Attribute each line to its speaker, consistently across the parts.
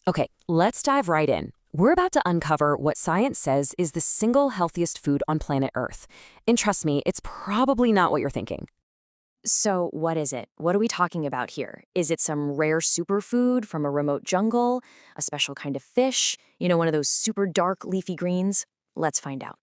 Speaker 1: Okay, let's dive right in. We're about to uncover what science says is the single healthiest food on planet Earth. And trust me, it's probably not what you're thinking.
Speaker 2: So, what is it? What are we talking about here? Is it some rare superfood from a remote jungle? A special kind of fish? One of those super dark leafy greens? Let's find out.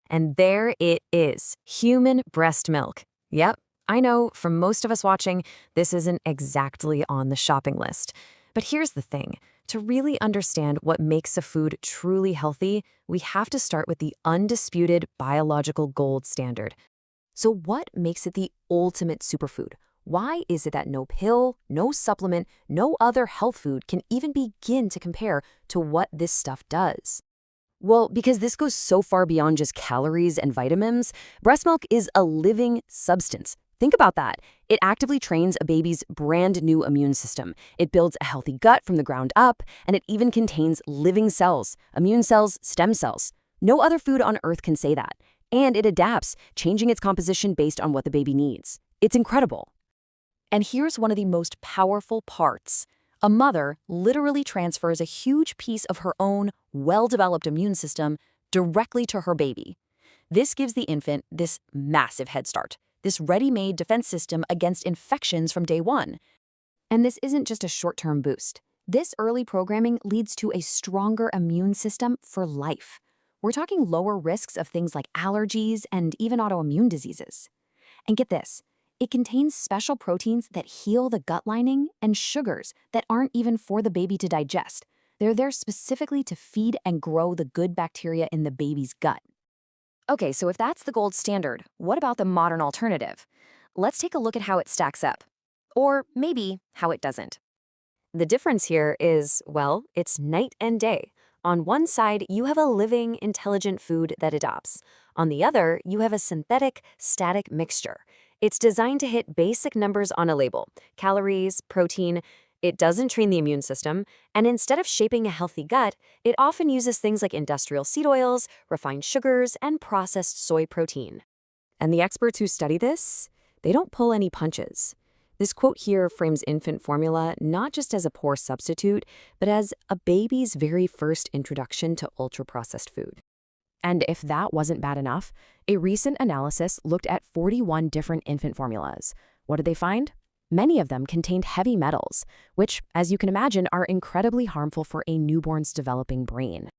Speaker 1: And there it is, human breast milk. Yep, I know, for most of us watching, this isn't exactly on the shopping list. But here's the thing. To really understand what makes a food truly healthy, we have to start with the undisputed biological gold standard. So what makes it the ultimate superfood? Why is it that no pill, no supplement, no other health food can even begin to compare to what this stuff does? Well, because this goes so far beyond just calories and vitamins, breast milk is a living substance. Think about that. It actively trains a baby's brand new immune system. It builds a healthy gut from the ground up, and it even contains living cells, immune cells, stem cells. No other food on Earth can say that. And it adapts, changing its composition based on what the baby needs. It's incredible. And here's one of the most powerful parts. A mother literally transfers a huge piece of her own well-developed immune system directly to her baby. This gives the infant this massive head start, this ready-made defense system against infections from day one. And this isn't just a short-term boost. This early programming leads to a stronger immune system for life. We're talking lower risks of things like allergies and even autoimmune diseases. And get this. It contains special proteins that heal the gut lining and sugars that aren't even for the baby to digest. They're there specifically to feed and grow the good bacteria in the baby's gut. Okay, so if that's the gold standard, what about the modern alternative? Let's take a look at how it stacks up. Or maybe how it doesn't. The difference here is, well, it's night and day. On one side, you have a living, intelligent food that adopts. On the other, you have a synthetic, static mixture. It's designed to hit basic numbers on a label, calories, protein. It doesn't train the immune system, and instead of shaping a healthy gut, it often uses things like industrial seed oils, refined sugars, and processed soy protein. And the experts who study this, they don't pull any punches. This quote here frames infant formula not just as a poor substitute, but as a baby's very first introduction to ultra-processed food. And if that wasn't bad enough, a recent analysis looked at 41 different infant formulas. What did they find? Many of them contained heavy metals, which, as you can imagine, are incredibly harmful for a newborn's developing brain.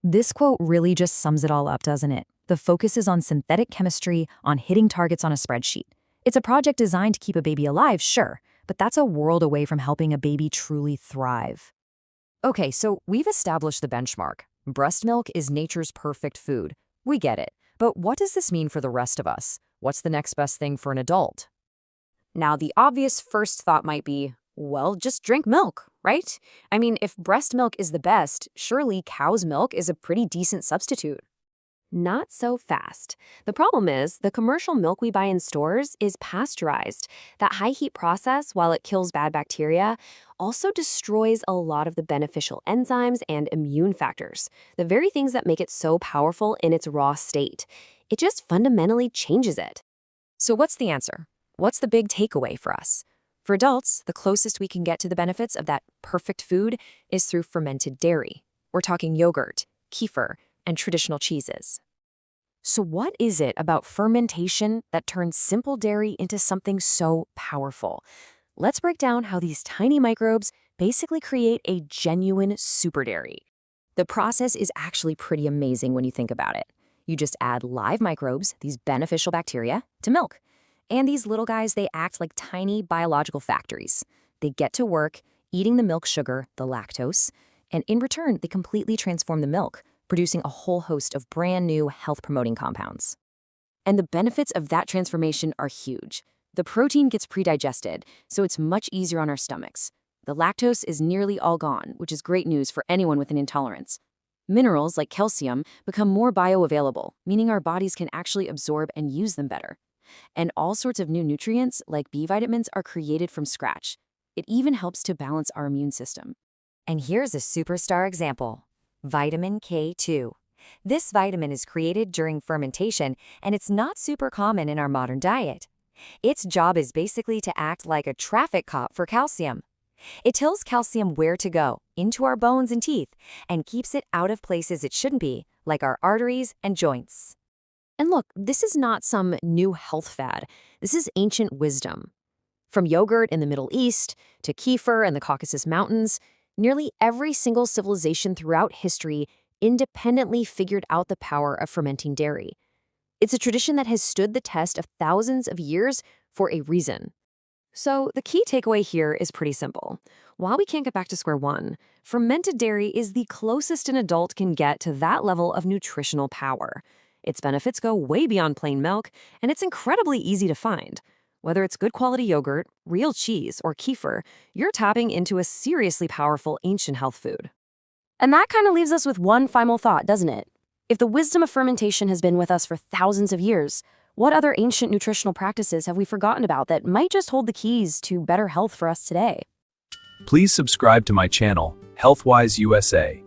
Speaker 1: This quote really just sums it all up, doesn't it? The focus is on synthetic chemistry, on hitting targets on a spreadsheet. It's a project designed to keep a baby alive, sure, but that's a world away from helping a baby truly thrive. Okay, so we've established the benchmark. Breast milk is nature's perfect food. We get it. But what does this mean for the rest of us? What's the next best thing for an adult? Now, the obvious first thought might be, well, just drink milk, right? I mean, if breast milk is the best, surely cow's milk is a pretty decent substitute. Not so fast. The problem is, the commercial milk we buy in stores is pasteurized. That high heat process, while it kills bad bacteria, also destroys a lot of the beneficial enzymes and immune factors, the very things that make it so powerful in its raw state. It just fundamentally changes it. So what's the answer? What's the big takeaway for us? For adults, the closest we can get to the benefits of that perfect food is through fermented dairy. We're talking yogurt, kefir, and traditional cheeses. So what is it about fermentation that turns simple dairy into something so powerful? Let's break down how these tiny microbes basically create a genuine super dairy. The process is actually pretty amazing when you think about it. You just add live microbes, these beneficial bacteria, to milk. And these little guys, they act like tiny biological factories. They get to work eating the milk sugar, the lactose, and in return, they completely transform the milk, producing a whole host of brand new health-promoting compounds. And the benefits of that transformation are huge. The protein gets pre-digested, so it's much easier on our stomachs. The lactose is nearly all gone, which is great news for anyone with an intolerance. Minerals like calcium become more bioavailable, meaning our bodies can actually absorb and use them better. And all sorts of new nutrients, like B vitamins, are created from scratch. It even helps to balance our immune system. And here's a superstar example. Vitamin K2. This vitamin is created during fermentation, and it's not super common in our modern diet. Its job is basically to act like a traffic cop for calcium. It tells calcium where to go,
Speaker 2: into our bones and teeth and keeps it out of places it shouldn't be, like our arteries and joints.
Speaker 1: And look, this is not some new health fad. This is ancient wisdom. From yogurt in the Middle East to kefir in the Caucasus Mountains, nearly every single civilization throughout history independently figured out the power of fermenting dairy. It's a tradition that has stood the test of thousands of years for a reason. So the key takeaway here is pretty simple. While we can't get back to square one, fermented dairy is the closest an adult can get to that level of nutritional power. Its benefits go way beyond plain milk, and it's incredibly easy to find. Whether it's good quality yogurt, real cheese, or kefir, you're tapping into a seriously powerful ancient health food.
Speaker 2: And that kind of leaves us with one final thought, doesn't it? If the wisdom of fermentation has been with us for thousands of years, what other ancient nutritional practices have we forgotten about that might just hold the keys to better health for us today?
Speaker 3: Please subscribe to my channel, Healthwise USA.